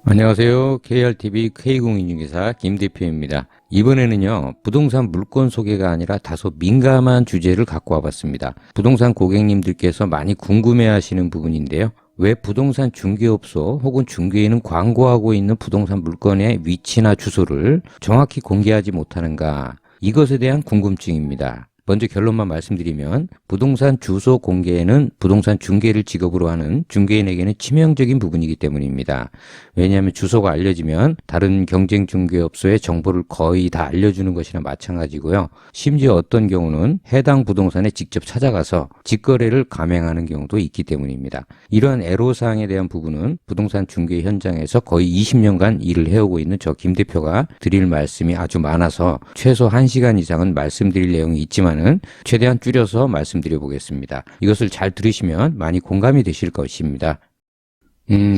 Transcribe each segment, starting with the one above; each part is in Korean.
안녕하세요. KRTV K공인중개사 김 대표입니다. 이번에는요, 부동산 물건 소개가 아니라 다소 민감한 주제를 갖고 와봤습니다. 부동산 고객님들께서 많이 궁금해하시는 부분인데요. 왜 부동산 중개업소 혹은 중개인은 광고하고 있는 부동산 물건의 위치나 주소를 정확히 공개하지 못하는가? 이것에 대한 궁금증입니다. 먼저 결론만 말씀드리면 부동산 주소 공개는 부동산 중개를 직업으로 하는 중개인에게는 치명적인 부분이기 때문입니다. 왜냐하면 주소가 알려지면 다른 경쟁 중개업소의 정보를 거의 다 알려주는 것이나 마찬가지고요. 심지어 어떤 경우는 해당 부동산에 직접 찾아가서 직거래를 감행하는 경우도 있기 때문입니다. 이러한 애로사항에 대한 부분은 부동산 중개 현장에서 거의 20년간 일을 해오고 있는 저 김 대표가 드릴 말씀이 아주 많아서 최소 1시간 이상은 말씀드릴 내용이 있지만 최대한 줄여서 말씀드려 보겠습니다. 이것을 잘 들으시면 많이 공감이 되실 것입니다.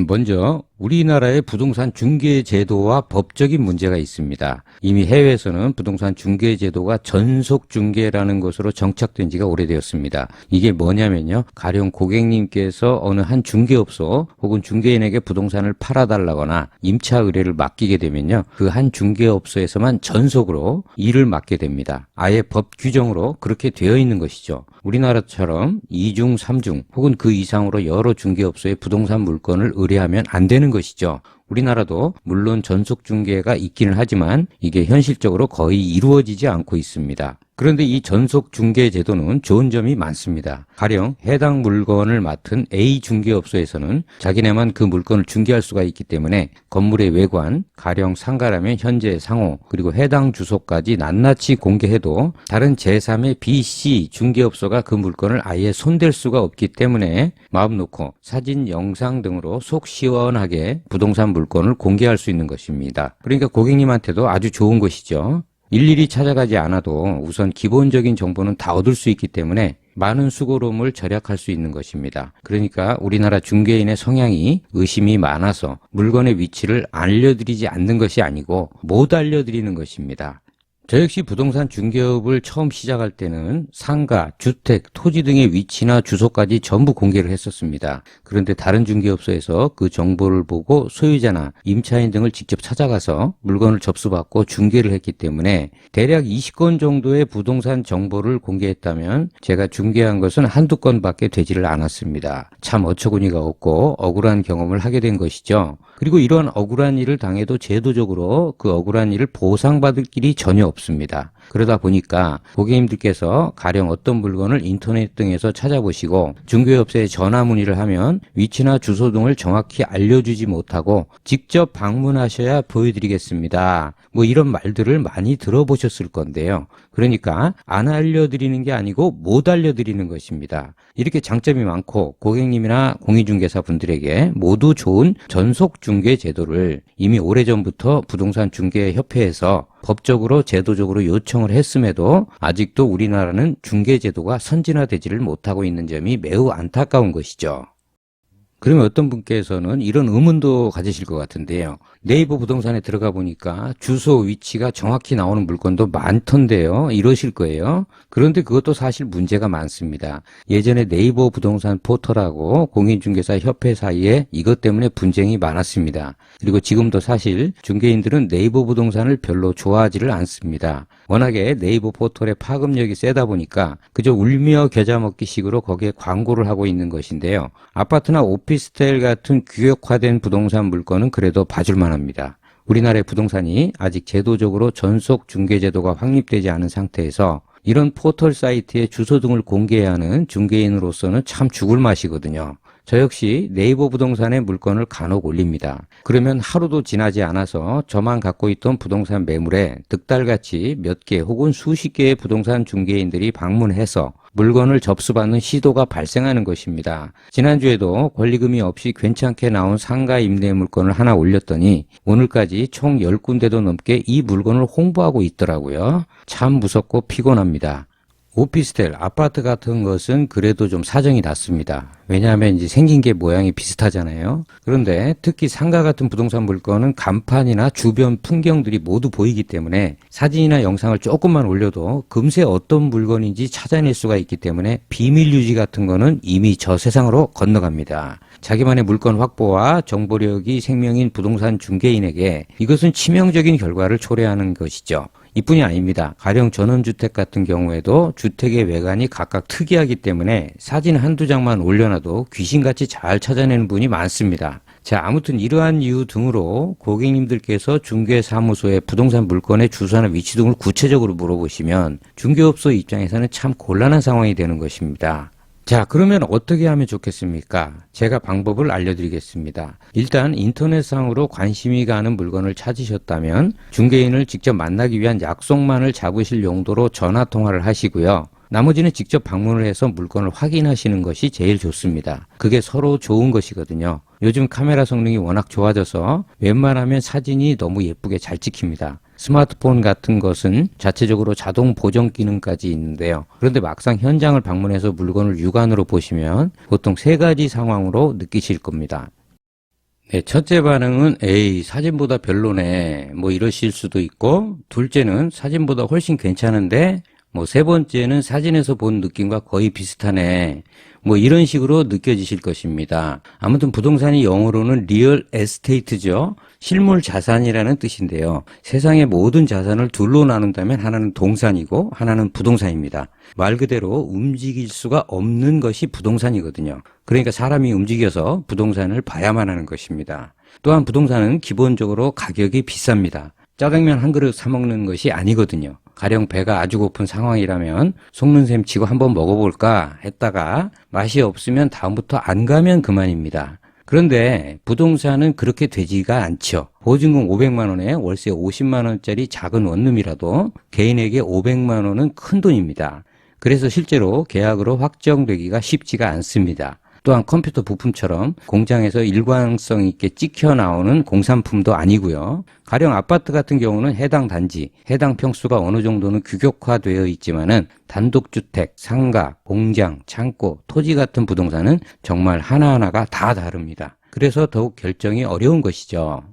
먼저 우리나라의 부동산 중개 제도와 법적인 문제가 있습니다. 이미 해외에서는 부동산 중개 제도가 전속 중개라는 것으로 정착된 지가 오래되었습니다. 이게 뭐냐면요. 가령 고객님께서 어느 한 중개업소 혹은 중개인에게 부동산을 팔아달라거나 임차 의뢰를 맡기게 되면요. 그 한 중개업소에서만 전속으로 일을 맡게 됩니다. 아예 법 규정으로 그렇게 되어 있는 것이죠. 우리나라처럼 2중, 3중 혹은 그 이상으로 여러 중개업소에 부동산 물건을 의뢰하면 안 되는 것이죠. 우리나라도 물론 전속 중개가 있기는 하지만 이게 현실적으로 거의 이루어지지 않고 있습니다. 그런데 이 전속 중개 제도는 좋은 점이 많습니다. 가령 해당 물건을 맡은 A 중개업소에서는 자기네만 그 물건을 중개할 수가 있기 때문에 건물의 외관, 가령 상가라면 현재 상호, 그리고 해당 주소까지 낱낱이 공개해도 다른 제3의 B, C 중개업소가 그 물건을 아예 손댈 수가 없기 때문에 마음 놓고 사진, 영상 등으로 속 시원하게 부동산 물건을 공개할 수 있는 것입니다. 그러니까 고객님한테도 아주 좋은 것이죠. 일일이 찾아가지 않아도 우선 기본적인 정보는 다 얻을 수 있기 때문에 많은 수고로움을 절약할 수 있는 것입니다. 그러니까 우리나라 중개인의 성향이 의심이 많아서 물건의 위치를 알려드리지 않는 것이 아니고 못 알려드리는 것입니다. 저 역시 부동산 중개업을 처음 시작할 때는 상가, 주택, 토지 등의 위치나 주소까지 전부 공개를 했었습니다. 그런데 다른 중개업소에서 그 정보를 보고 소유자나 임차인 등을 직접 찾아가서 물건을 접수받고 중개를 했기 때문에 대략 20건 정도의 부동산 정보를 공개했다면 제가 중개한 것은 한두 건밖에 되지를 않았습니다. 참 어처구니가 없고 억울한 경험을 하게 된 것이죠. 그리고 이러한 억울한 일을 당해도 제도적으로 그 억울한 일을 보상받을 길이 전혀 없습니다. 그러다 보니까 고객님들께서 가령 어떤 물건을 인터넷 등에서 찾아보시고 중개업소에 전화 문의를 하면 위치나 주소 등을 정확히 알려주지 못하고 직접 방문하셔야 보여드리겠습니다. 뭐 이런 말들을 많이 들어보셨을 건데요. 그러니까 안 알려드리는 게 아니고 못 알려드리는 것입니다. 이렇게 장점이 많고 고객님이나 공인중개사 분들에게 모두 좋은 전속 중개 제도를 이미 오래전부터 부동산 중개협회에서 법적으로 제도적으로 요청을 했음에도 아직도 우리나라는 중개 제도가 선진화되지를 못하고 있는 점이 매우 안타까운 것이죠. 그러면 어떤 분께서는 이런 의문도 가지실 것 같은데요. 네이버 부동산에 들어가 보니까 주소, 위치가 정확히 나오는 물건도 많던데요. 이러실 거예요. 그런데 그것도 사실 문제가 많습니다. 예전에 네이버 부동산 포털하고 공인중개사 협회 사이에 이것 때문에 분쟁이 많았습니다. 그리고 지금도 사실 중개인들은 네이버 부동산을 별로 좋아하지를 않습니다. 워낙에 네이버 포털의 파급력이 세다 보니까 그저 울며 겨자 먹기 식으로 거기에 광고를 하고 있는 것인데요. 아파트나 오피스텔 같은 규격화된 부동산 물건은 그래도 봐줄만 합니다. 우리나라의 부동산이 아직 제도적으로 전속 중개제도가 확립되지 않은 상태에서 이런 포털 사이트의 주소 등을 공개해야 하는 중개인으로서는 참 죽을 맛이거든요. 저 역시 네이버 부동산의 물건을 간혹 올립니다. 그러면 하루도 지나지 않아서 저만 갖고 있던 부동산 매물에 득달같이 몇 개 혹은 수십 개의 부동산 중개인들이 방문해서 물건을 접수받는 시도가 발생하는 것입니다. 지난주에도 권리금이 없이 괜찮게 나온 상가 임대 물건을 하나 올렸더니 오늘까지 총 10군데도 넘게 이 물건을 홍보하고 있더라고요. 참 무섭고 피곤합니다. 오피스텔, 아파트 같은 것은 그래도 좀 사정이 낮습니다. 왜냐하면 이제 생긴 게 모양이 비슷하잖아요. 그런데 특히 상가 같은 부동산 물건은 간판이나 주변 풍경들이 모두 보이기 때문에 사진이나 영상을 조금만 올려도 금세 어떤 물건인지 찾아낼 수가 있기 때문에 비밀 유지 같은 거는 이미 저 세상으로 건너갑니다. 자기만의 물건 확보와 정보력이 생명인 부동산 중개인에게 이것은 치명적인 결과를 초래하는 것이죠. 이뿐이 아닙니다. 가령 전원주택 같은 경우에도 주택의 외관이 각각 특이하기 때문에 사진 한두 장만 올려놔도 귀신같이 잘 찾아내는 분이 많습니다. 자, 아무튼 이러한 이유 등으로 고객님들께서 중개사무소에 부동산 물건의 주소나 위치 등을 구체적으로 물어보시면 중개업소 입장에서는 참 곤란한 상황이 되는 것입니다. 자, 그러면 어떻게 하면 좋겠습니까? 제가 방법을 알려드리겠습니다. 일단 인터넷상으로 관심이 가는 물건을 찾으셨다면 중개인을 직접 만나기 위한 약속만을 잡으실 용도로 전화통화를 하시고요. 나머지는 직접 방문을 해서 물건을 확인하시는 것이 제일 좋습니다. 그게 서로 좋은 것이거든요. 요즘 카메라 성능이 워낙 좋아져서 웬만하면 사진이 너무 예쁘게 잘 찍힙니다. 스마트폰 같은 것은 자체적으로 자동 보정 기능까지 있는데요. 그런데 막상 현장을 방문해서 물건을 육안으로 보시면 보통 세 가지 상황으로 느끼실 겁니다. 네, 첫째 반응은 에이, 사진보다 별로네, 뭐 이러실 수도 있고, 둘째는 사진보다 훨씬 괜찮은데, 세 번째는 사진에서 본 느낌과 거의 비슷하네, 뭐 이런 식으로 느껴지실 것입니다. 아무튼 부동산이 영어로는 리얼 에스테이트죠. 실물 자산이라는 뜻인데요. 세상의 모든 자산을 둘로 나눈다면 하나는 동산이고 하나는 부동산입니다. 말 그대로 움직일 수가 없는 것이 부동산이거든요. 그러니까 사람이 움직여서 부동산을 봐야만 하는 것입니다. 또한 부동산은 기본적으로 가격이 비쌉니다. 짜장면 한 그릇 사 먹는 것이 아니거든요. 가령 배가 아주 고픈 상황이라면 속는 셈 치고 한번 먹어볼까 했다가 맛이 없으면 다음부터 안 가면 그만입니다. 그런데 부동산은 그렇게 되지가 않죠. 보증금 500만 원에 월세 50만 원짜리 작은 원룸이라도 개인에게 500만 원은 큰 돈입니다. 그래서 실제로 계약으로 확정되기가 쉽지가 않습니다. 또한 컴퓨터 부품처럼 공장에서 일관성 있게 찍혀 나오는 공산품도 아니고요. 가령 아파트 같은 경우는 해당 단지, 해당 평수가 어느 정도는 규격화되어 있지만은 단독주택, 상가, 공장, 창고, 토지 같은 부동산은 정말 하나하나가 다 다릅니다. 그래서 더욱 결정이 어려운 것이죠.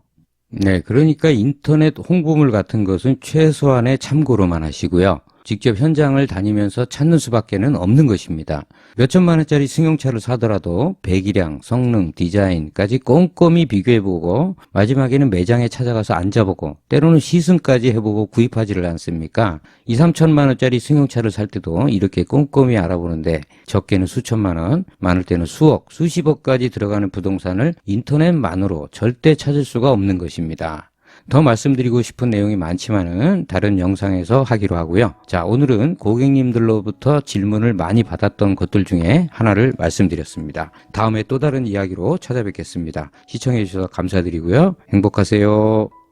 네, 그러니까 인터넷 홍보물 같은 것은 최소한의 참고로만 하시고요. 직접 현장을 다니면서 찾는 수밖에는 없는 것입니다. 몇천만 원짜리 승용차를 사더라도 배기량, 성능, 디자인까지 꼼꼼히 비교해보고 마지막에는 매장에 찾아가서 앉아보고 때로는 시승까지 해보고 구입하지를 않습니까? 2, 3천만 원짜리 승용차를 살 때도 이렇게 꼼꼼히 알아보는데 적게는 수천만 원, 많을 때는 수억, 수십억까지 들어가는 부동산을 인터넷만으로 절대 찾을 수가 없는 것입니다. 더 말씀드리고 싶은 내용이 많지만은 다른 영상에서 하기로 하고요. 자, 오늘은 고객님들로부터 질문을 많이 받았던 것들 중에 하나를 말씀드렸습니다. 다음에 또 다른 이야기로 찾아뵙겠습니다. 시청해 주셔서 감사드리고요. 행복하세요.